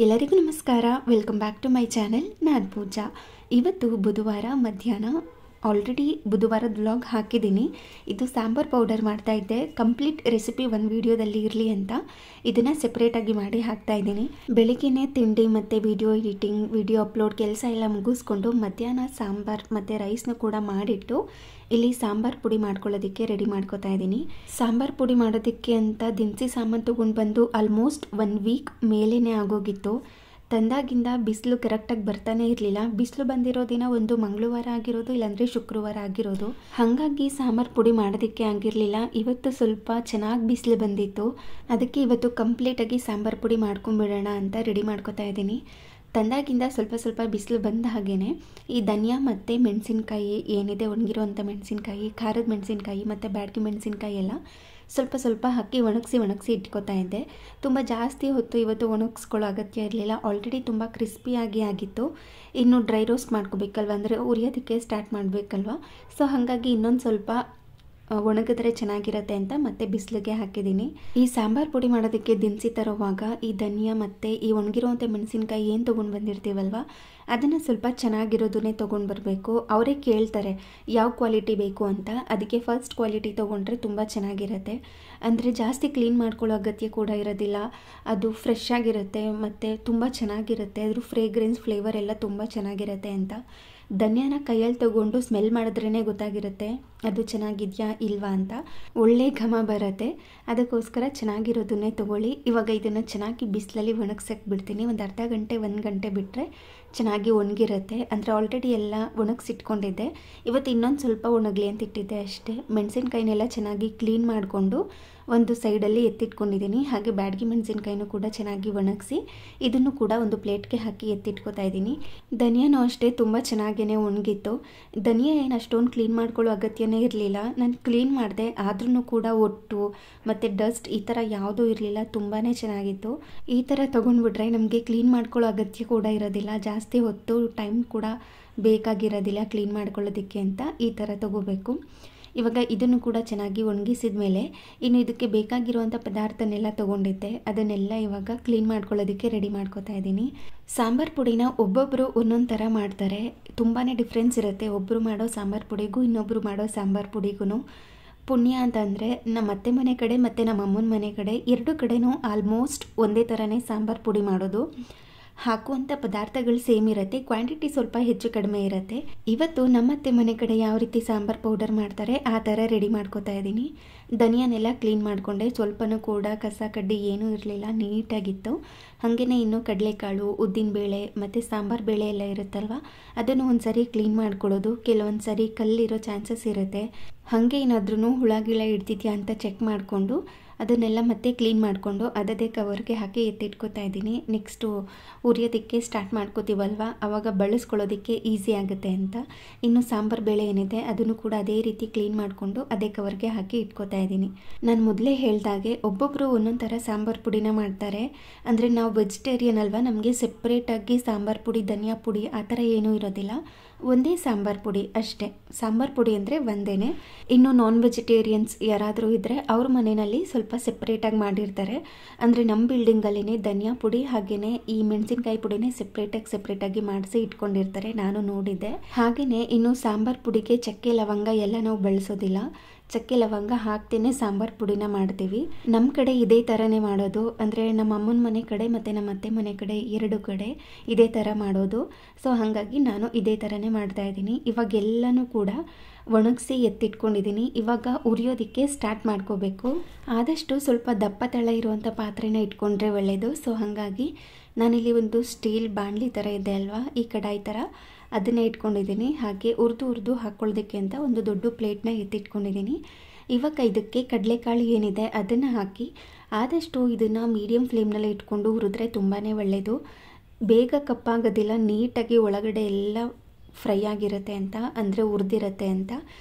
ಎಲ್ಲರಿಗೂ ನಮಸ್ಕಾರ. Welcome back to my channel. ನಾನು ಪೂಜಾ. ಇವತ್ತು ಬುಧವಾರ ಮಧ್ಯಾಹ್ನ ಆಲ್ರೆಡಿ ಬುಧವಾರದ ವ್ಲಾಗ್ ಹಾಕಿದ್ದೀನಿ. ಇದು ಸಾಂಬಾರ್ ಪೌಡರ್ ಮಾಡ್ತಾ ಇದ್ದೆ. ಕಂಪ್ಲೀಟ್ ರೆಸಿಪಿ ಒಂದು ವಿಡಿಯೋದಲ್ಲಿ ಇರಲಿ ಅಂತ ಇದನ್ನು ಸೆಪ್ರೇಟಾಗಿ ಮಾಡಿ ಹಾಕ್ತಾ ಇದ್ದೀನಿ. ಬೆಳಿಗ್ಗೆನೇ ತಿಂಡಿ ಮತ್ತು ವಿಡಿಯೋ ಎಡಿಟಿಂಗ್, ವಿಡಿಯೋ ಅಪ್ಲೋಡ್ ಕೆಲಸ ಎಲ್ಲ ಮುಗಿಸ್ಕೊಂಡು ಮಧ್ಯಾಹ್ನ ಸಾಂಬಾರ್ ಮತ್ತು ರೈಸ್ನ ಕೂಡ ಮಾಡಿಟ್ಟು ಇಲ್ಲಿ ಸಾಂಬಾರ್ ಪುಡಿ ಮಾಡ್ಕೊಳ್ಳೋದಕ್ಕೆ ರೆಡಿ ಮಾಡ್ಕೋತಾ ಇದ್ದೀನಿ. ಸಾಂಬಾರ್ ಪುಡಿ ಮಾಡೋದಕ್ಕೆ ಅಂತ ದಿನಸಿ ಸಾಮಾನು ತೊಗೊಂಡು ಬಂದು ಆಲ್ಮೋಸ್ಟ್ 1 ವೀಕ್ ಮೇಲೇ ಆಗೋಗಿತ್ತು. ತಂದಾಗಿಂದ ಬಿಸಿಲು ಕರೆಕ್ಟಾಗಿ ಬರ್ತಾನೆ ಇರಲಿಲ್ಲ. ಬಿಸಿಲು ಬಂದಿರೋ ದಿನ ಒಂದು ಮಂಗಳವಾರ ಆಗಿರೋದು, ಇಲ್ಲಾಂದರೆ ಶುಕ್ರವಾರ ಆಗಿರೋದು. ಹಾಗಾಗಿ ಸಾಂಬಾರು ಪುಡಿ ಮಾಡೋದಕ್ಕೆ ಆಗಿರಲಿಲ್ಲ. ಇವತ್ತು ಸ್ವಲ್ಪ ಚೆನ್ನಾಗಿ ಬಿಸಿಲು ಬಂದಿತ್ತು. ಅದಕ್ಕೆ ಇವತ್ತು ಕಂಪ್ಲೀಟಾಗಿ ಸಾಂಬಾರು ಪುಡಿ ಮಾಡ್ಕೊಂಬಿಡೋಣ ಅಂತ ರೆಡಿ ಮಾಡ್ಕೋತಾ ಇದ್ದೀನಿ. ತಂದಾಗಿಂದ ಸ್ವಲ್ಪ ಬಿಸಿಲು ಬಂದ ಹಾಗೇ ಈ ಧನಿಯಾ ಮತ್ತು ಮೆಣಸಿನ್ಕಾಯಿ ಏನಿದೆ, ಒಣಗಿರೋವಂಥ ಮೆಣಸಿನ್ಕಾಯಿ, ಖಾರದ ಮೆಣಸಿನ್ಕಾಯಿ ಮತ್ತು ಬ್ಯಾಡಗಿ ಮೆಣಸಿನ್ಕಾಯಿ ಎಲ್ಲ ಸ್ವಲ್ಪ ಹಾಕಿ ಒಣಗಿಸಿ ಇಟ್ಕೋತಾ ಇದ್ದೆ. ತುಂಬ ಜಾಸ್ತಿ ಹೊತ್ತು ಇವತ್ತು ಒಣಗಿಸ್ಕೊಳ್ಳೋ ಅಗತ್ಯ ಇರಲಿಲ್ಲ. ಆಲ್ರೆಡಿ ತುಂಬ ಕ್ರಿಸ್ಪಿಯಾಗಿ ಆಗಿತ್ತು. ಇನ್ನು ಡ್ರೈ ರೋಸ್ಟ್ ಮಾಡ್ಕೋಬೇಕಲ್ವ, ಅಂದರೆ ಉರಿಯೋದಕ್ಕೆ ಸ್ಟಾರ್ಟ್ ಮಾಡಬೇಕಲ್ವ. ಸೊ ಹಾಗಾಗಿ ಇನ್ನೊಂದು ಸ್ವಲ್ಪ ಒಣಗಿದ್ರೆ ಚೆನ್ನಾಗಿರುತ್ತೆ ಅಂತ ಮತ್ತೆ ಬಿಸಿಲಿಗೆ ಹಾಕಿದ್ದೀನಿ. ಈ ಸಾಂಬಾರು ಪುಡಿ ಮಾಡೋದಕ್ಕೆ ದಿನಸಿ ತರೋವಾಗ ಈ ಧನಿಯಾ ಮತ್ತು ಈ ಒಣಗಿರೋವಂಥ ಮೆಣಸಿನ್ಕಾಯಿ ಏನು ತೊಗೊಂಡು ಬಂದಿರ್ತೀವಲ್ವ, ಅದನ್ನು ಸ್ವಲ್ಪ ಚೆನ್ನಾಗಿರೋದನ್ನೇ ತೊಗೊಂಡು ಬರಬೇಕು. ಅವರೇ ಕೇಳ್ತಾರೆ ಯಾವ ಕ್ವಾಲಿಟಿ ಬೇಕು ಅಂತ. ಅದಕ್ಕೆ ಫಸ್ಟ್ ಕ್ವಾಲಿಟಿ ತೊಗೊಂಡ್ರೆ ತುಂಬ ಚೆನ್ನಾಗಿರುತ್ತೆ. ಅಂದರೆ ಜಾಸ್ತಿ ಕ್ಲೀನ್ ಮಾಡ್ಕೊಳ್ಳೋ ಅಗತ್ಯ ಕೂಡ ಇರೋದಿಲ್ಲ. ಅದು ಫ್ರೆಶ್ ಆಗಿರುತ್ತೆ ಮತ್ತು ತುಂಬ ಚೆನ್ನಾಗಿರುತ್ತೆ. ಅದ್ರ ಫ್ರೇಗ್ರೆನ್ಸ್, ಫ್ಲೇವರ್ ಎಲ್ಲ ತುಂಬ ಚೆನ್ನಾಗಿರುತ್ತೆ ಅಂತ. ಧನಿಯಾನ ಕೈಯಲ್ಲಿ ತೊಗೊಂಡು ಸ್ಮೆಲ್ ಮಾಡಿದ್ರೇ ಗೊತ್ತಾಗಿರುತ್ತೆ ಅದು ಚೆನ್ನಾಗಿದೆಯಾ ಇಲ್ವಾ ಅಂತ. ಒಳ್ಳೆ ಘಮ ಬರುತ್ತೆ. ಅದಕ್ಕೋಸ್ಕರ ಚೆನ್ನಾಗಿರೋದನ್ನೇ ತೊಗೊಳ್ಳಿ. ಇವಾಗ ಇದನ್ನು ಚೆನ್ನಾಗಿ ಬಿಸಿಲಲ್ಲಿ ಒಣಗ್ಸಕ್ಕೆ ಬಿಡ್ತೀನಿ. ಒಂದು ಅರ್ಧ ಗಂಟೆ 1 ಗಂಟೆ ಬಿಟ್ಟರೆ ಚೆನ್ನಾಗಿ ಒಣಗಿರುತ್ತೆ. ಅಂದರೆ ಆಲ್ರೆಡಿ ಎಲ್ಲ ಒಣಗಿಸಿಟ್ಕೊಂಡಿದ್ದೆ. ಇವತ್ತು ಇನ್ನೊಂದು ಸ್ವಲ್ಪ ಒಣಗಲಿ ಅಂತ ಇಟ್ಟಿದ್ದೆ ಅಷ್ಟೇ. ಮೆಣಸಿನ್ಕಾಯಿನೆಲ್ಲ ಚೆನ್ನಾಗಿ ಕ್ಲೀನ್ ಮಾಡಿಕೊಂಡು ಒಂದು ಸೈಡಲ್ಲಿ ಎತ್ತಿಟ್ಕೊಂಡಿದ್ದೀನಿ. ಹಾಗೆ ಬ್ಯಾಡಗಿ ಮೆಣಸಿನ್ಕಾಯಿನೂ ಕೂಡ ಚೆನ್ನಾಗಿ ಒಣಗಿಸಿ ಇದನ್ನು ಕೂಡ ಒಂದು ಪ್ಲೇಟ್ಗೆ ಹಾಕಿ ಎತ್ತಿಟ್ಕೋತಾ ಇದ್ದೀನಿ. ಧನಿಯಾನೂ ಅಷ್ಟೇ ತುಂಬ ಚೆನ್ನಾಗೇ ಒಣಗಿತ್ತು. ಧನಿಯಾ ಏನು ಅಷ್ಟೊಂದು ಕ್ಲೀನ್ ಮಾಡ್ಕೊಳ್ಳೋ ಅಗತ್ಯನೇ ಇರಲಿಲ್ಲ. ನಾನು ಕ್ಲೀನ್ ಮಾಡಿದೆ, ಆದ್ರೂ ಕೂಡ ಒಟ್ಟು ಮತ್ತು ಡಸ್ಟ್ ಈ ಥರ ಯಾವುದೂ ಇರಲಿಲ್ಲ. ತುಂಬಾ ಚೆನ್ನಾಗಿತ್ತು. ಈ ಥರ ತೊಗೊಂಡ್ಬಿಟ್ರೆ ನಮಗೆ ಕ್ಲೀನ್ ಮಾಡ್ಕೊಳ್ಳೋ ಅಗತ್ಯ ಕೂಡ ಇರೋದಿಲ್ಲ. ಜಾಸ್ತಿ ಹೊತ್ತು ಟೈಮ್ ಕೂಡ ಬೇಕಾಗಿರೋದಿಲ್ಲ ಕ್ಲೀನ್ ಮಾಡ್ಕೊಳ್ಳೋದಕ್ಕೆ ಅಂತ ಈ ಥರ ತೊಗೋಬೇಕು. ಇವಾಗ ಇದನ್ನು ಕೂಡ ಚೆನ್ನಾಗಿ ಒಣಗಿಸಿದ ಮೇಲೆ ಇನ್ನು ಇದಕ್ಕೆ ಬೇಕಾಗಿರುವಂಥ ಪದಾರ್ಥನೆಲ್ಲ ತೊಗೊಂಡಿದ್ದೆ. ಅದನ್ನೆಲ್ಲ ಇವಾಗ ಕ್ಲೀನ್ ಮಾಡ್ಕೊಳ್ಳೋದಕ್ಕೆ ರೆಡಿ ಮಾಡ್ಕೋತಾ ಇದ್ದೀನಿ. ಸಾಂಬಾರು ಪುಡಿನ ಒಬ್ಬೊಬ್ಬರು ಒಂದೊಂದು ಥರ ಮಾಡ್ತಾರೆ. ತುಂಬಾ ಡಿಫ್ರೆನ್ಸ್ ಇರುತ್ತೆ ಒಬ್ಬರು ಮಾಡೋ ಸಾಂಬಾರು ಪುಡಿಗೂ ಇನ್ನೊಬ್ಬರು ಮಾಡೋ ಸಾಂಬಾರು ಪುಡಿಗೂ. ಪುಣ್ಯ ಅಂತಂದರೆ ನಮ್ಮ ಅತ್ತೆ ಮನೆ ಕಡೆ ಮತ್ತು ನಮ್ಮ ಅಮ್ಮನ ಮನೆ ಕಡೆ 2 ಕಡೆನೂ ಆಲ್ಮೋಸ್ಟ್ ಒಂದೇ ಥರನೇ ಸಾಂಬಾರು ಪುಡಿ ಮಾಡೋದು. ಹಾಕುವಂಥ ಪದಾರ್ಥಗಳು ಸೇಮ್ ಇರುತ್ತೆ, ಕ್ವಾಂಟಿಟಿ ಸ್ವಲ್ಪ ಹೆಚ್ಚು ಕಡಿಮೆ ಇರುತ್ತೆ. ಇವತ್ತು ನಮ್ಮತ್ತೆ ಮನೆ ಕಡೆ ಯಾವ ರೀತಿ ಸಾಂಬಾರು ಪೌಡರ್ ಮಾಡ್ತಾರೆ ಆ ಥರ ರೆಡಿ ಮಾಡ್ಕೋತಾ ಇದ್ದೀನಿ. ಧನಿಯಾನೆಲ್ಲ ಕ್ಲೀನ್ ಮಾಡಿಕೊಂಡೆ. ಸ್ವಲ್ಪನೂ ಕೂಡ ಕಸ ಕಡ್ಡಿ ಏನೂ ಇರಲಿಲ್ಲ, ನೀಟಾಗಿತ್ತು. ಹಾಗೆಯೇ ಇನ್ನು ಕಡಲೆಕಾಳು, ಉದ್ದಿನಬೇಳೆ ಮತ್ತು ಸಾಂಬಾರು ಬೇಳೆ ಎಲ್ಲ ಇರುತ್ತಲ್ವ, ಅದನ್ನು ಒಂದು ಸರಿ ಕ್ಲೀನ್ ಮಾಡ್ಕೊಳ್ಳೋದು. ಕೆಲವೊಂದು ಸರಿ ಕಲ್ಲಿರೋ ಚಾನ್ಸಸ್ ಇರುತ್ತೆ. ಹಾಗೆ ಏನಾದ್ರೂ ಹುಳ ಗಿಳ ಇಡ್ತಿದ್ಯಾ ಅಂತ ಚೆಕ್ ಮಾಡಿಕೊಂಡು ಅದನ್ನೆಲ್ಲ ಮತ್ತೆ ಕ್ಲೀನ್ ಮಾಡಿಕೊಂಡು ಅದೇ ಕವರ್ಗೆ ಹಾಕಿ ಎತ್ತಿಟ್ಕೋತಾ ಇದ್ದೀನಿ. ನೆಕ್ಸ್ಟು ಉರಿಯೋದಕ್ಕೆ ಸ್ಟಾರ್ಟ್ ಮಾಡ್ಕೋತೀವಲ್ವ, ಆವಾಗ ಬಳಸ್ಕೊಳ್ಳೋದಕ್ಕೆ ಈಸಿ ಆಗುತ್ತೆ ಅಂತ. ಇನ್ನು ಸಾಂಬಾರು ಬೇಳೆ ಏನಿದೆ ಅದನ್ನು ಕೂಡ ಅದೇ ರೀತಿ ಕ್ಲೀನ್ ಮಾಡಿಕೊಂಡು ಅದೇ ಕವರ್ಗೆ ಹಾಕಿ ಇಟ್ಕೋತಾ ಇದ್ದೀನಿ. ನಾನು ಮೊದಲೇ ಹೇಳ್ದಾಗೆ ಒಬ್ಬೊಬ್ಬರು ಒಂದೊಂದು ಥರ ಸಾಂಬಾರು ಪುಡಿನ ಮಾಡ್ತಾರೆ. ಅಂದರೆ ನಾವು ವೆಜಿಟೇರಿಯನ್ ಅಲ್ವಾ, ನಮಗೆ ಸೆಪ್ರೇಟಾಗಿ ಸಾಂಬಾರು ಪುಡಿ, ಧನಿಯಾ ಪುಡಿ ಆ ಥರ ಏನೂ ಇರೋದಿಲ್ಲ. ಒಂದೇ ಸಾಂಬಾರು ಪುಡಿ ಅಷ್ಟೇ. ಸಾಂಬಾರು ಪುಡಿ ಅಂದರೆ ಒಂದೇ. ಇನ್ನು ನಾನ್ ವೆಜಿಟೇರಿಯನ್ಸ್ ಯಾರಾದರೂ ಇದ್ದರೆ ಅವ್ರ ಮನೆಯಲ್ಲಿ ಸ್ವಲ್ಪ ಸೆಪ್ರೇಟಾಗಿ ಮಾಡಿರ್ತಾರೆ. ಅಂದರೆ ನಮ್ಮ ಬಿಲ್ಡಿಂಗಲ್ಲೇ ಧನಿಯಾ ಪುಡಿ ಹಾಗೆಯೇ ಈ ಮೆಣಸಿನ್ಕಾಯಿ ಪುಡಿನೇ ಸೆಪ್ರೇಟಾಗಿ ಮಾಡಿಸಿ ಇಟ್ಕೊಂಡಿರ್ತಾರೆ, ನಾನು ನೋಡಿದ್ದೆ. ಹಾಗೆಯೇ ಇನ್ನು ಸಾಂಬಾರು ಪುಡಿಗೆ ಚಕ್ಕೆ ಲವಂಗ ಎಲ್ಲ ನಾವು ಬಳಸೋದಿಲ್ಲ. ಚಕ್ಕೆ ಲವಂಗ ಹಾಕ್ತೇನೆ ಸಾಂಬಾರು ಪುಡಿನ ಮಾಡ್ತೀವಿ. ನಮ್ಮ ಕಡೆ ಇದೇ ಥರನೇ ಮಾಡೋದು. ಅಂದರೆ ನಮ್ಮ ಅಮ್ಮನ ಮನೆ ಕಡೆ ಮತ್ತು ನಮ್ಮ ಅತ್ತೆ ಮನೆ ಕಡೆ 2 ಕಡೆ ಇದೇ ಥರ ಮಾಡೋದು. ಸೊ ಹಾಗಾಗಿ ನಾನು ಇದೇ ಥರನೇ ಮಾಡ್ತಾಯಿದ್ದೀನಿ. ಇವಾಗ ಎಲ್ಲನೂ ಕೂಡ ಒಣಗಿಸಿ ಎತ್ತಿಟ್ಕೊಂಡಿದ್ದೀನಿ. ಇವಾಗ ಉರಿಯೋದಕ್ಕೆ ಸ್ಟಾರ್ಟ್ ಮಾಡ್ಕೋಬೇಕು. ಆದಷ್ಟು ಸ್ವಲ್ಪ ದಪ್ಪ ತಳ ಇರುವಂಥ ಪಾತ್ರೆನ ಇಟ್ಕೊಂಡ್ರೆ ಒಳ್ಳೆಯದು. ಸೊ ಹಾಗಾಗಿ ನಾನಿಲ್ಲಿ ಒಂದು ಸ್ಟೀಲ್ ಬಾಣಲಿ ಥರ ಇದೆ ಅಲ್ವಾ, ಈ ಕಡಾಯಿ ಥರ, ಅದನ್ನೇ ಇಟ್ಕೊಂಡಿದ್ದೀನಿ. ಹಾಗೆ ಹುರಿದು ಹಾಕ್ಕೊಳ್ಳೋದಕ್ಕೆ ಅಂತ ಒಂದು ದೊಡ್ಡ ಪ್ಲೇಟ್ನ ಎತ್ತಿಟ್ಕೊಂಡಿದ್ದೀನಿ. ಇವಾಗ ಇದಕ್ಕೆ ಕಡಲೆಕಾಳು ಏನಿದೆ ಅದನ್ನು ಹಾಕಿ ಆದಷ್ಟು ಇದನ್ನು ಮೀಡಿಯಮ್ ಫ್ಲೇಮ್ನಲ್ಲಿ ಇಟ್ಕೊಂಡು ಹುರಿದ್ರೆ ತುಂಬಾ ಒಳ್ಳೆಯದು. ಬೇಗ ಕಪ್ಪಾಗೋದಿಲ್ಲ, ನೀಟಾಗಿ ಒಳಗಡೆ ಎಲ್ಲ ಫ್ರೈ ಆಗಿರುತ್ತೆ ಅಂತ, ಅಂದರೆ ಹುರಿದಿರುತ್ತೆ ಅಂತ.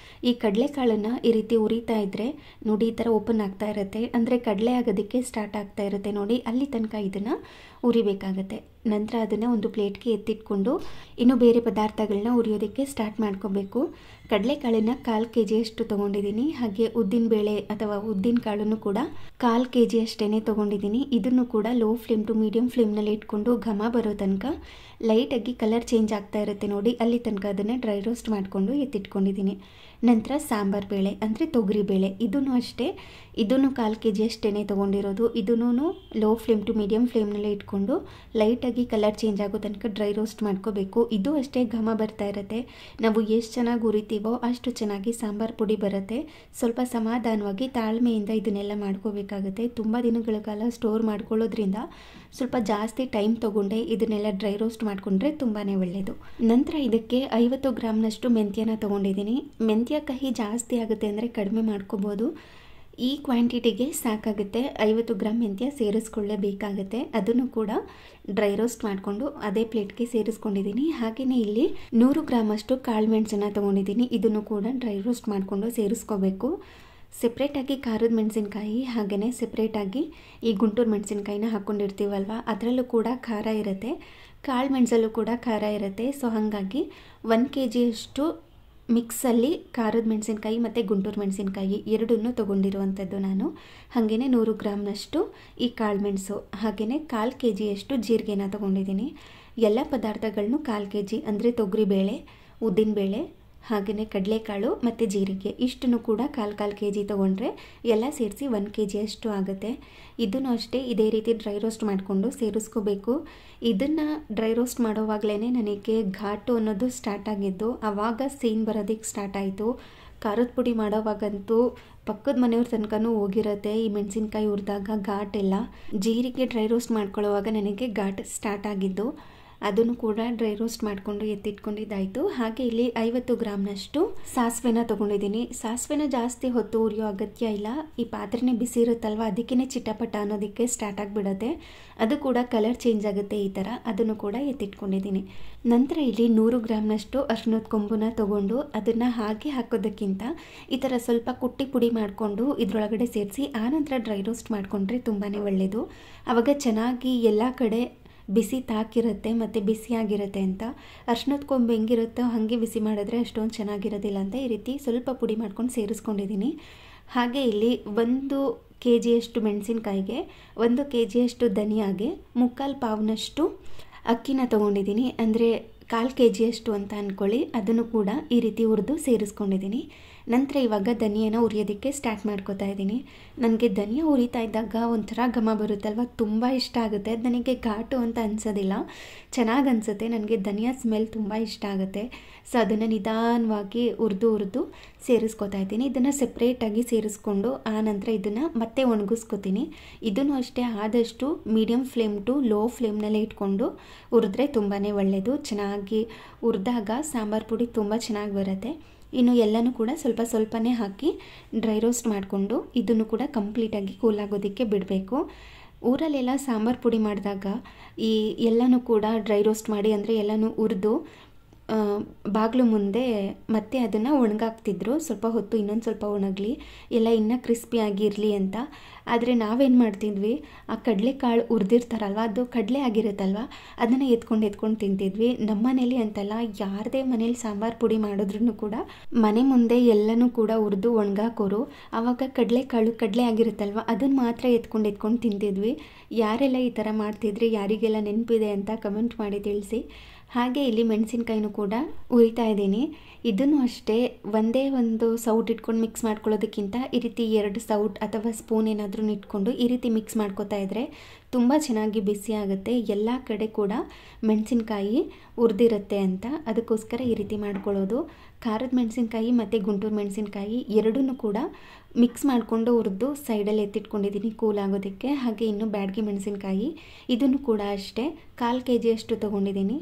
ಈ ಕಡಲೆಕಾಳನ್ನು ಈ ರೀತಿ ಉರಿತಾ ಇದ್ದರೆ ನೋಡಿ ಈ ಥರ ಓಪನ್ ಆಗ್ತಾ ಇರುತ್ತೆ, ಅಂದರೆ ಕಡಲೆ ಆಗೋದಕ್ಕೆ ಸ್ಟಾರ್ಟ್ ಆಗ್ತಾ ಇರುತ್ತೆ ನೋಡಿ. ಅಲ್ಲಿ ತನಕ ಇದನ್ನು ಉರಿಬೇಕಾಗತ್ತೆ. ನಂತರ ಅದನ್ನು ಒಂದು ಪ್ಲೇಟ್ಗೆ ಎತ್ತಿಟ್ಕೊಂಡು ಇನ್ನು ಬೇರೆ ಪದಾರ್ಥಗಳನ್ನ ಉರಿಯೋದಕ್ಕೆ ಸ್ಟಾರ್ಟ್ ಮಾಡ್ಕೋಬೇಕು. ಕಡಲೆಕಾಳನ್ನು 1/4 kg ಅಷ್ಟು ತೊಗೊಂಡಿದ್ದೀನಿ. ಹಾಗೆ ಉದ್ದಿನಬೇಳೆ ಅಥವಾ ಉದ್ದಿನ ಕಾಳನ್ನು ಕೂಡ 1/4 kg ಅಷ್ಟೇ ತೊಗೊಂಡಿದ್ದೀನಿ. ಇದನ್ನು ಕೂಡ ಲೋ ಫ್ಲೇಮ್ ಟು ಮೀಡಿಯಂ ಫ್ಲೇಮ್ನಲ್ಲಿ ಇಟ್ಕೊಂಡು ಘಮ ಬರೋ ತನಕ ಲೈಟಾಗಿ ಕಲರ್ ಚೇಂಜ್ ಆಗ್ತಾ ಇರುತ್ತೆ ನೋಡಿ, ಅಲ್ಲಿ ತನಕ ಅದನ್ನು ಡ್ರೈ ರೋಸ್ಟ್ ಮಾಡಿಕೊಂಡು ಎತ್ತಿಟ್ಕೊಂಡಿದ್ದೀನಿ. ನಂತರ ಸಾಂಬಾರು ಬೇಳೆ ಅಂದರೆ ತೊಗರಿಬೇಳೆ, ಇದನ್ನು ಅಷ್ಟೇ, ಇದನ್ನು 1/4 kg ಅಷ್ಟೇ ತೊಗೊಂಡಿರೋದು. ಇದನ್ನು ಲೋ ಫ್ಲೇಮ್ ಟು ಮೀಡಿಯಂ ಫ್ಲೇಮ್ನಲ್ಲೇ ಇಟ್ಕೊಂಡು ಲೈಟಾಗಿ ಕಲರ್ ಚೇಂಜ್ ಆಗೋ ತನಕ ಡ್ರೈ ರೋಸ್ಟ್ ಮಾಡ್ಕೋಬೇಕು. ಇದು ಅಷ್ಟೇ ಘಮ ಬರ್ತಾ ಇರುತ್ತೆ. ನಾವು ಎಷ್ಟು ಚೆನ್ನಾಗಿ ಉರಿತೀವೋ ಅಷ್ಟು ಚೆನ್ನಾಗಿ ಸಾಂಬಾರು ಪುಡಿ ಬರುತ್ತೆ. ಸ್ವಲ್ಪ ಸಮಾಧಾನವಾಗಿ ತಾಳ್ಮೆಯಿಂದ ಇದನ್ನೆಲ್ಲ ಮಾಡ್ಕೋಬೇಕಾಗುತ್ತೆ. ತುಂಬ ದಿನಗಳ ಕಾಲ ಸ್ಟೋರ್ ಮಾಡ್ಕೊಳ್ಳೋದ್ರಿಂದ ಸ್ವಲ್ಪ ಜಾಸ್ತಿ ಟೈಮ್ ತೊಗೊಂಡೆ ಇದನ್ನೆಲ್ಲ ಡ್ರೈ ರೋಸ್ಟ್ ಮಾಡಿಕೊಂಡ್ರೆ ತುಂಬಾ ಒಳ್ಳೆಯದು. ನಂತರ ಇದಕ್ಕೆ 50 ಗ್ರಾಮ್ನಷ್ಟು ಮೆಂತ್ಯನ ತೊಗೊಂಡಿದ್ದೀನಿ. ಮೆಂತ್ಯ ಕಹಿ ಜಾಸ್ತಿ ಆಗುತ್ತೆ ಅಂದರೆ ಕಡಿಮೆ ಮಾಡ್ಕೋಬೋದು. ಈ ಕ್ವಾಂಟಿಟಿಗೆ ಸಾಕಾಗುತ್ತೆ. 50 ಗ್ರಾಮ್ ಮೆಂತ್ಯ ಸೇರಿಸ್ಕೊಳ್ಳೇಬೇಕಾಗುತ್ತೆ. ಅದನ್ನು ಕೂಡ ಡ್ರೈ ರೋಸ್ಟ್ ಮಾಡಿಕೊಂಡು ಅದೇ ಪ್ಲೇಟ್ಗೆ ಸೇರಿಸ್ಕೊಂಡಿದ್ದೀನಿ. ಹಾಗೆಯೇ ಇಲ್ಲಿ 100 ಗ್ರಾಮಷ್ಟು ಕಾಳು ಮೆಣಸನ್ನು ತೊಗೊಂಡಿದ್ದೀನಿ. ಇದನ್ನು ಕೂಡ ಡ್ರೈ ರೋಸ್ಟ್ ಮಾಡಿಕೊಂಡು ಸೇರಿಸ್ಕೋಬೇಕು. ಸೆಪ್ರೇಟಾಗಿ ಖಾರದ ಮೆಣಸಿನ್ಕಾಯಿ ಹಾಗೆಯೇ ಸೆಪ್ರೇಟಾಗಿ ಈ ಗುಂಟೂರು ಮೆಣಸಿನ್ಕಾಯಿನ ಹಾಕ್ಕೊಂಡಿರ್ತೀವಲ್ವ, ಅದರಲ್ಲೂ ಕೂಡ ಖಾರ ಇರುತ್ತೆ, ಕಾಳು ಮೆಣಸಲ್ಲೂ ಕೂಡ ಖಾರ ಇರುತ್ತೆ. ಸೊ ಹಾಗಾಗಿ 1 kg ಅಷ್ಟು ಮಿಕ್ಸಲ್ಲಿ ಖಾರದ ಮೆಣಸಿನ್ಕಾಯಿ ಮತ್ತು ಗುಂಟೂರು ಮೆಣಸಿನ್ಕಾಯಿ ಎರಡನ್ನೂ ತೊಗೊಂಡಿರುವಂಥದ್ದು ನಾನು. ಹಾಗೆಯೇ 100 ಗ್ರಾಮ್ನಷ್ಟು ಈ ಕಾಳು ಮೆಣಸು, ಹಾಗೆಯೇ 1/4 kg ಅಷ್ಟು ಜೀರಿಗೆನ ತೊಗೊಂಡಿದ್ದೀನಿ. ಎಲ್ಲ ಪದಾರ್ಥಗಳನ್ನೂ 1/4 kg ಅಂದರೆ ತೊಗರಿಬೇಳೆ, ಉದ್ದಿನಬೇಳೆ, ಹಾಗೆಯೇ ಕಡಲೆಕಾಳು ಮತ್ತು ಜೀರಿಗೆ ಇಷ್ಟನ್ನು ಕೂಡ 1/4 kg ತೊಗೊಂಡ್ರೆ ಎಲ್ಲ ಸೇರಿಸಿ 1 kg ಅಷ್ಟು ಆಗುತ್ತೆ. ಇದನ್ನು ಅಷ್ಟೇ ಇದೇ ರೀತಿ ಡ್ರೈ ರೋಸ್ಟ್ ಮಾಡಿಕೊಂಡು ಸೇರಿಸ್ಕೋಬೇಕು. ಇದನ್ನು ಡ್ರೈ ರೋಸ್ಟ್ ಮಾಡೋವಾಗಲೇ ನನಗೆ ಘಾಟು ಅನ್ನೋದು ಸ್ಟಾರ್ಟ್ ಆಗಿದ್ದು, ಆವಾಗ ಸೀನ್ ಬರೋದಕ್ಕೆ ಸ್ಟಾರ್ಟ್ ಆಯಿತು. ಖಾರದ ಪುಡಿ ಮಾಡೋವಾಗಂತೂ ಪಕ್ಕದ ಮನೆಯವ್ರ ತನಕನೂ ಹೋಗಿರುತ್ತೆ ಈ ಮೆಣಸಿನ್ಕಾಯಿ ಹುರಿದಾಗ ಘಾಟೆಲ್ಲ. ಜೀರಿಗೆ ಡ್ರೈ ರೋಸ್ಟ್ ಮಾಡ್ಕೊಳ್ಳೋವಾಗ ನನಗೆ ಘಾಟ್ ಸ್ಟಾರ್ಟ್ ಆಗಿದ್ದು, ಅದನ್ನು ಕೂಡ ಡ್ರೈ ರೋಸ್ಟ್ ಮಾಡಿಕೊಂಡು ಎತ್ತಿಟ್ಕೊಂಡಿದ್ದಾಯಿತು. ಹಾಗೆ ಇಲ್ಲಿ 50 ಗ್ರಾಮ್ನಷ್ಟು ಸಾಸಿವೆನ ತೊಗೊಂಡಿದ್ದೀನಿ. ಸಾಸಿವೆನ ಜಾಸ್ತಿ ಹೊತ್ತು ಉರಿಯೋ ಅಗತ್ಯ ಇಲ್ಲ. ಈ ಪಾತ್ರೆನೇ ಬಿಸಿ ಇರುತ್ತಲ್ವ, ಅದಕ್ಕೇ ಚಿಟಪಟ ಅನ್ನೋದಕ್ಕೆ ಸ್ಟಾರ್ಟ್ ಆಗಿಬಿಡುತ್ತೆ. ಅದು ಕೂಡ ಕಲರ್ ಚೇಂಜ್ ಆಗುತ್ತೆ ಈ ಥರ. ಅದನ್ನು ಕೂಡ ಎತ್ತಿಟ್ಕೊಂಡಿದ್ದೀನಿ. ನಂತರ ಇಲ್ಲಿ 100 ಗ್ರಾಮ್ನಷ್ಟು ಅರಿಶಿಣದ ಕೊಂಬನ್ನ ತೊಗೊಂಡು ಅದನ್ನು ಹಾಗೆ ಹಾಕೋದಕ್ಕಿಂತ ಈ ಥರ ಸ್ವಲ್ಪ ಕುಟ್ಟಿ ಪುಡಿ ಮಾಡಿಕೊಂಡು ಇದರೊಳಗಡೆ ಸೇರಿಸಿ ಆನಂತರ ಡ್ರೈ ರೋಸ್ಟ್ ಮಾಡಿಕೊಂಡ್ರೆ ತುಂಬಾ ಒಳ್ಳೆಯದು. ಆವಾಗ ಚೆನ್ನಾಗಿ ಎಲ್ಲ ಕಡೆ ಬಿಸಿ ತಾಕಿರುತ್ತೆ ಮತ್ತು ಬಿಸಿಯಾಗಿರುತ್ತೆ ಅಂತ. ಅರಿಶಿಣದ ಕೊಂಬು ಹೆಂಗಿರುತ್ತೋ ಹಾಗೆ ಬಿಸಿ ಮಾಡಿದ್ರೆ ಅಷ್ಟೊಂದು ಚೆನ್ನಾಗಿರೋದಿಲ್ಲ ಅಂತ ಈ ರೀತಿ ಸ್ವಲ್ಪ ಪುಡಿ ಮಾಡ್ಕೊಂಡು ಸೇರಿಸ್ಕೊಂಡಿದ್ದೀನಿ. ಹಾಗೆ ಇಲ್ಲಿ 1 kg ಅಷ್ಟು ಮೆಣಸಿನ್ಕಾಯಿಗೆ 1 kg ಅಷ್ಟು ಧನಿಯಾಗೆ 3/4 ಪಾವ್ನಷ್ಟು ಅಕ್ಕಿನ ತೊಗೊಂಡಿದ್ದೀನಿ. ಅಂದರೆ 1/4 kg ಅಷ್ಟು ಅಂತ ಅಂದ್ಕೊಳ್ಳಿ. ಅದನ್ನು ಕೂಡ ಈ ರೀತಿ ಹುರಿದು ಸೇರಿಸ್ಕೊಂಡಿದ್ದೀನಿ. ನಂತರ ಇವಾಗ ಧನಿಯಾನ ಉರಿಯೋದಕ್ಕೆ ಸ್ಟಾರ್ಟ್ ಮಾಡ್ಕೋತಾ ಇದ್ದೀನಿ. ನನಗೆ ಧನಿಯಾ ಉರಿತಾ ಇದ್ದಾಗ ಒಂಥರ ಘಮ ಬರುತ್ತಲ್ವ, ತುಂಬ ಇಷ್ಟ ಆಗುತ್ತೆ. ಅದು ನನಗೆ ಘಾಟು ಅಂತ ಅನಿಸೋದಿಲ್ಲ, ಚೆನ್ನಾಗಿ ಅನಿಸುತ್ತೆ. ನನಗೆ ಧನಿಯಾ ಸ್ಮೆಲ್ ತುಂಬ ಇಷ್ಟ ಆಗುತ್ತೆ. ಸೊ ಅದನ್ನು ನಿಧಾನವಾಗಿ ಹುರಿದು ಸೇರಿಸ್ಕೋತಾ ಇದ್ದೀನಿ. ಇದನ್ನು ಸೆಪ್ರೇಟಾಗಿ ಸೇರಿಸ್ಕೊಂಡು ಆನಂತರ ಇದನ್ನು ಮತ್ತೆ ಒಣಗಿಸ್ಕೋತೀನಿ. ಇದನ್ನು ಅಷ್ಟೇ ಆದಷ್ಟು ಮೀಡಿಯಮ್ ಫ್ಲೇಮ್ ಟು ಲೋ ಫ್ಲೇಮ್ನಲ್ಲೇ ಇಟ್ಕೊಂಡು ಹುರಿದ್ರೆ ತುಂಬಾ ಒಳ್ಳೆಯದು. ಚೆನ್ನಾಗಿ ಹುರಿದಾಗ ಸಾಂಬಾರು ಪುಡಿ ತುಂಬ ಚೆನ್ನಾಗಿ ಬರುತ್ತೆ. ಇನ್ನು ಎಲ್ಲನೂ ಕೂಡ ಸ್ವಲ್ಪನೇ ಹಾಕಿ ಡ್ರೈ ರೋಸ್ಟ್ ಮಾಡಿಕೊಂಡು ಇದನ್ನು ಕೂಡ ಕಂಪ್ಲೀಟಾಗಿ ಕೂಲ್ ಆಗೋದಕ್ಕೆ ಬಿಡಬೇಕು. ಊರಲ್ಲೆಲ್ಲ ಸಾಂಬಾರು ಪುಡಿ ಮಾಡಿದಾಗ ಈ ಎಲ್ಲನೂ ಕೂಡ ಡ್ರೈ ರೋಸ್ಟ್ ಮಾಡಿ ಅಂದರೆ ಎಲ್ಲನೂ ಹುರಿದು ಬಾಗಿಲು ಮುಂದೆ ಮತ್ತೆ ಅದನ್ನು ಒಣಗಾಕ್ತಿದ್ರು. ಸ್ವಲ್ಪ ಹೊತ್ತು ಇನ್ನೊಂದು ಸ್ವಲ್ಪ ಒಣಗಲಿ, ಎಲ್ಲ ಇನ್ನೂ ಕ್ರಿಸ್ಪಿಯಾಗಿರಲಿ ಅಂತ. ಆದರೆ ನಾವೇನು ಮಾಡ್ತಿದ್ವಿ, ಆ ಕಡಲೆಕಾಳು ಹುರಿದಿರ್ತಾರಲ್ವ, ಅದು ಕಡಲೆ ಆಗಿರುತ್ತಲ್ವ, ಅದನ್ನು ಎತ್ಕೊಂಡು ತಿಂತಿದ್ವಿ. ನಮ್ಮ ಮನೇಲಿ ಅಂತಲ್ಲ, ಯಾರದೇ ಮನೇಲಿ ಸಾಂಬಾರು ಪುಡಿ ಮಾಡಿದ್ರೂ ಕೂಡ ಮನೆ ಮುಂದೆ ಎಲ್ಲನೂ ಕೂಡ ಹುರಿದು ಒಣಗಾಕೋರು. ಆವಾಗ ಕಡಲೆ ಆಗಿರುತ್ತಲ್ವ, ಅದನ್ನು ಮಾತ್ರ ಎತ್ಕೊಂಡು ತಿಂತಿದ್ವಿ. ಯಾರೆಲ್ಲ ಈ ಥರ ಮಾಡ್ತಿದ್ರಿ, ಯಾರಿಗೆಲ್ಲ ನೆನಪಿದೆ ಅಂತ ಕಮೆಂಟ್ ಮಾಡಿ ತಿಳಿಸಿ. ಹಾಗೆ ಇಲ್ಲಿ ಮೆಣಸಿನ್ಕಾಯಿನೂ ಕೂಡ ಹುರಿತಾ ಇದ್ದೀನಿ. ಇದನ್ನು ಅಷ್ಟೇ ಒಂದೇ ಒಂದು ಸೌಟ್ ಇಟ್ಕೊಂಡು ಮಿಕ್ಸ್ ಮಾಡ್ಕೊಳ್ಳೋದಕ್ಕಿಂತ ಈ ರೀತಿ 2 ಸೌಟ್ ಅಥವಾ ಸ್ಪೂನ್ ಏನಾದರೂ ಇಟ್ಕೊಂಡು ಈ ರೀತಿ ಮಿಕ್ಸ್ ಮಾಡ್ಕೋತಾ ಇದ್ದರೆ ತುಂಬ ಚೆನ್ನಾಗಿ ಬಿಸಿ ಆಗುತ್ತೆ. ಎಲ್ಲ ಕಡೆ ಕೂಡ ಮೆಣಸಿನ್ಕಾಯಿ ಹುರಿದಿರುತ್ತೆ ಅಂತ, ಅದಕ್ಕೋಸ್ಕರ ಈ ರೀತಿ ಮಾಡ್ಕೊಳ್ಳೋದು. ಖಾರದ ಮೆಣಸಿನ್ಕಾಯಿ ಮತ್ತು ಗುಂಟೂರು ಮೆಣಸಿನ್ಕಾಯಿ ಎರಡನ್ನೂ ಕೂಡ ಮಿಕ್ಸ್ ಮಾಡಿಕೊಂಡು ಹುರಿದು ಸೈಡಲ್ಲಿ ಎತ್ತಿಟ್ಕೊಂಡಿದ್ದೀನಿ ಕೂಲ್ ಆಗೋದಕ್ಕೆ. ಹಾಗೆ ಇನ್ನು ಬ್ಯಾಡಗಿ ಮೆಣಸಿನ್ಕಾಯಿ ಇದನ್ನು ಕೂಡ ಅಷ್ಟೇ 1/4 kg ಅಷ್ಟು ತೊಗೊಂಡಿದ್ದೀನಿ.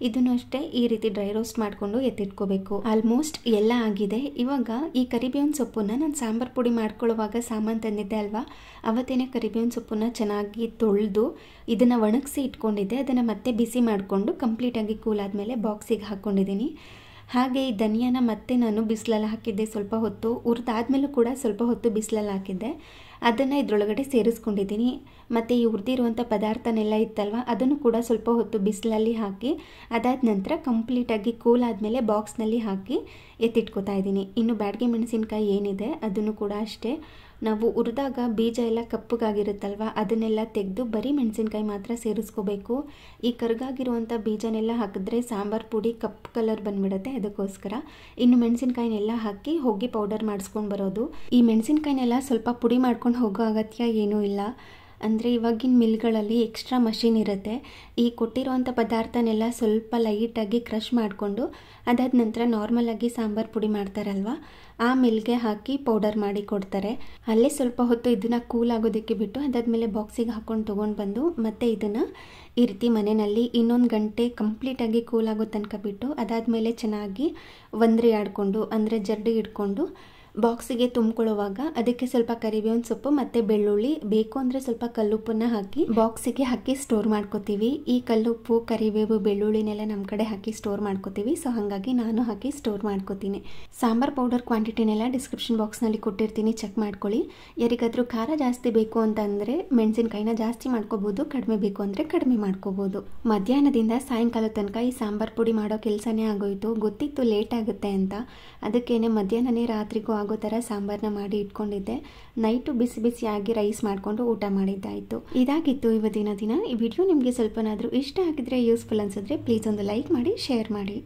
ಇದನ್ನು ಅಷ್ಟೇ ಈ ರೀತಿ ಡ್ರೈ ರೋಸ್ಟ್ ಮಾಡಿಕೊಂಡು ಎತ್ತಿಟ್ಕೋಬೇಕು. ಆಲ್ಮೋಸ್ಟ್ ಎಲ್ಲ ಆಗಿದೆ. ಇವಾಗ ಈ ಕರಿಬೇವಿನ ಸೊಪ್ಪನ್ನು ನಾನು ಸಾಂಬಾರು ಪುಡಿ ಮಾಡ್ಕೊಳ್ಳುವಾಗ ಸಾಮಾನು ತಂದಿದ್ದೆ ಅಲ್ವಾ, ಅವತ್ತೇನೆ ಕರಿಬೇವಿನ ಸೊಪ್ಪನ್ನು ಚೆನ್ನಾಗಿ ತೊಳೆದು ಇದನ್ನು ಒಣಗಿಸಿ ಇಟ್ಕೊಂಡಿದ್ದೆ. ಅದನ್ನು ಮತ್ತೆ ಬಿಸಿ ಮಾಡಿಕೊಂಡು ಕಂಪ್ಲೀಟಾಗಿ ಕೂಲ್ ಆದಮೇಲೆ ಬಾಕ್ಸಿಗೆ ಹಾಕ್ಕೊಂಡಿದ್ದೀನಿ. ಹಾಗೆ ಈ ಧನಿಯಾನ ಮತ್ತೆ ನಾನು ಬಿಸಿಲಲ್ಲಿ ಹಾಕಿದ್ದೆ ಸ್ವಲ್ಪ ಹೊತ್ತು, ಹುರಿದಾದ್ಮೇಲೂ ಕೂಡ ಸ್ವಲ್ಪ ಹೊತ್ತು ಬಿಸಿಲಲ್ಲಿ ಹಾಕಿದ್ದೆ. ಅದನ್ನು ಇದರೊಳಗಡೆ ಸೇರಿಸ್ಕೊಂಡಿದ್ದೀನಿ. ಮತ್ತು ಈ ಹುರಿದಿರುವಂಥ ಪದಾರ್ಥನೆಲ್ಲ ಇತ್ತಲ್ವ ಅದನ್ನು ಕೂಡ ಸ್ವಲ್ಪ ಹೊತ್ತು ಬಿಸಿಲಲ್ಲಿ ಹಾಕಿ ಅದಾದ ನಂತರ ಕಂಪ್ಲೀಟಾಗಿ ಕೂಲ್ ಆದಮೇಲೆ ಬಾಕ್ಸ್ನಲ್ಲಿ ಹಾಕಿ ಎತ್ತಿಟ್ಕೋತಾ ಇದ್ದೀನಿ. ಇನ್ನು ಬ್ಯಾಡಗಿ ಮೆಣಸಿನ್ಕಾಯಿ ಏನಿದೆ ಅದನ್ನು ಕೂಡ ಅಷ್ಟೇ, ನಾವು ಹುರಿದಾಗ ಬೀಜ ಎಲ್ಲ ಕಪ್ಪಗಾಗಿರುತ್ತಲ್ವ ಅದನ್ನೆಲ್ಲ ತೆಗೆದು ಬರೀ ಮೆಣಸಿನ್ಕಾಯಿ ಮಾತ್ರ ಸೇರಿಸ್ಕೋಬೇಕು. ಈ ಕರ್ಗಾಗಿರುವಂಥ ಬೀಜನೆಲ್ಲ ಹಾಕಿದ್ರೆ ಸಾಂಬಾರು ಪುಡಿ ಕಪ್ಪು ಕಲರ್ ಬಂದುಬಿಡುತ್ತೆ, ಅದಕ್ಕೋಸ್ಕರ ಇನ್ನು ಮೆಣಸಿನ್ಕಾಯಿನೆಲ್ಲ ಹಾಕಿ ಹೊಗೆ ಪೌಡರ್ ಮಾಡಿಸ್ಕೊಂಡು ಬರೋದು. ಈ ಮೆಣಸಿನ್ಕಾಯಿನೆಲ್ಲ ಸ್ವಲ್ಪ ಪುಡಿ ಮಾಡ್ಕೊಂಡು ಹೋಗೋ ಅಗತ್ಯ ಏನೂ ಇಲ್ಲ. ಅಂದರೆ ಇವಾಗಿನ ಮಿಲ್ಗಳಲ್ಲಿ ಎಕ್ಸ್ಟ್ರಾ ಮಷಿನ್ ಇರುತ್ತೆ. ಈ ಕೊಟ್ಟಿರೋವಂಥ ಪದಾರ್ಥನೆಲ್ಲ ಸ್ವಲ್ಪ ಲೈಟಾಗಿ ಕ್ರಷ್ ಮಾಡಿಕೊಂಡು ಅದಾದ ನಂತರ ನಾರ್ಮಲಾಗಿ ಸಾಂಬಾರು ಪುಡಿ ಮಾಡ್ತಾರಲ್ವ ಆ ಮಿಲ್ಗೆ ಹಾಕಿ ಪೌಡರ್ ಮಾಡಿ ಕೊಡ್ತಾರೆ. ಅಲ್ಲೇ ಸ್ವಲ್ಪ ಹೊತ್ತು ಇದನ್ನು ಕೂಲ್ ಆಗೋದಕ್ಕೆ ಬಿಟ್ಟು ಅದಾದಮೇಲೆ ಬಾಕ್ಸಿಗೆ ಹಾಕ್ಕೊಂಡು ತೊಗೊಂಡು ಬಂದು ಮತ್ತೆ ಇದನ್ನು ಈ ರೀತಿ ಮನೆಯಲ್ಲಿ ಇನ್ನೊಂದು ಗಂಟೆ ಕಂಪ್ಲೀಟಾಗಿ ಕೂಲ್ ಆಗೋ ತನಕ ಬಿಟ್ಟು ಅದಾದಮೇಲೆ ಚೆನ್ನಾಗಿ ಒಂದ್ರಿ ಆಡಿಕೊಂಡು ಅಂದರೆ ಜರ್ಡಿ ಇಟ್ಕೊಂಡು ಬಾಕ್ಸಿಗೆ ತುಂಬಿಕೊಳ್ಳುವಾಗ ಅದಕ್ಕೆ ಸ್ವಲ್ಪ ಕರಿಬೇವಿನ ಸೊಪ್ಪು ಮತ್ತು ಬೆಳ್ಳುಳ್ಳಿ ಬೇಕು ಅಂದರೆ ಸ್ವಲ್ಪ ಕಲ್ಲುಪ್ಪನ್ನು ಹಾಕಿ ಬಾಕ್ಸಿಗೆ ಹಾಕಿ ಸ್ಟೋರ್ ಮಾಡ್ಕೋತೀವಿ. ಈ ಕಲ್ಲುಪ್ಪು ಕರಿಬೇವು ಬೆಳ್ಳುಳ್ಳಿನೆಲ್ಲ ನಮ್ಮ ಕಡೆ ಹಾಕಿ ಸ್ಟೋರ್ ಮಾಡ್ಕೋತೀವಿ. ಸೊ ಹಾಗಾಗಿ ನಾನು ಹಾಕಿ ಸ್ಟೋರ್ ಮಾಡ್ಕೋತೀನಿ. ಸಾಂಬಾರ್ ಪೌಡರ್ ಕ್ವಾಂಟಿಟಿನೆಲ್ಲ ಡಿಸ್ಕ್ರಿಪ್ಷನ್ ಬಾಕ್ಸ್ನಲ್ಲಿ ಕೊಟ್ಟಿರ್ತೀನಿ, ಚೆಕ್ ಮಾಡ್ಕೊಳ್ಳಿ. ಯಾರಿಗಾದರೂ ಖಾರ ಜಾಸ್ತಿ ಬೇಕು ಅಂತಂದರೆ ಮೆಣಸಿನ್ಕಾಯಿನ ಜಾಸ್ತಿ ಮಾಡ್ಕೋಬೋದು, ಕಡಿಮೆ ಬೇಕು ಅಂದರೆ ಕಡಿಮೆ ಮಾಡ್ಕೋಬೋದು. ಮಧ್ಯಾಹ್ನದಿಂದ ಸಾಯಂಕಾಲ ತನಕ ಈ ಸಾಂಬಾರ್ ಪುಡಿ ಮಾಡೋ ಕೆಲಸನೇ ಆಗೋಯಿತು. ಗೊತ್ತಿತ್ತು ಲೇಟ್ ಆಗುತ್ತೆ ಅಂತ, ಅದಕ್ಕೇನೆ ಮಧ್ಯಾಹ್ನನೇ ರಾತ್ರಿಗೂ ಆಗೋ ಥರ ಸಾಂಬಾರನ್ನ ಮಾಡಿ ಇಟ್ಕೊಂಡಿದ್ದೆ. ನೈಟು ಬಿಸಿ ಬಿಸಿಯಾಗಿ ರೈಸ್ ಮಾಡಿಕೊಂಡು ಊಟ ಮಾಡಿದ್ದಾಯಿತು. ಇದಾಗಿತ್ತು ಇವತ್ತಿನ ದಿನ. ಈ ವಿಡಿಯೋ ನಿಮಗೆ ಸ್ವಲ್ಪನಾದರೂ ಇಷ್ಟ ಆಗಿದ್ರೆ ಯೂಸ್ಫುಲ್ ಅನಿಸಿದ್ರೆ ಪ್ಲೀಸ್ ಒಂದು ಲೈಕ್ ಮಾಡಿ, ಶೇರ್ ಮಾಡಿ.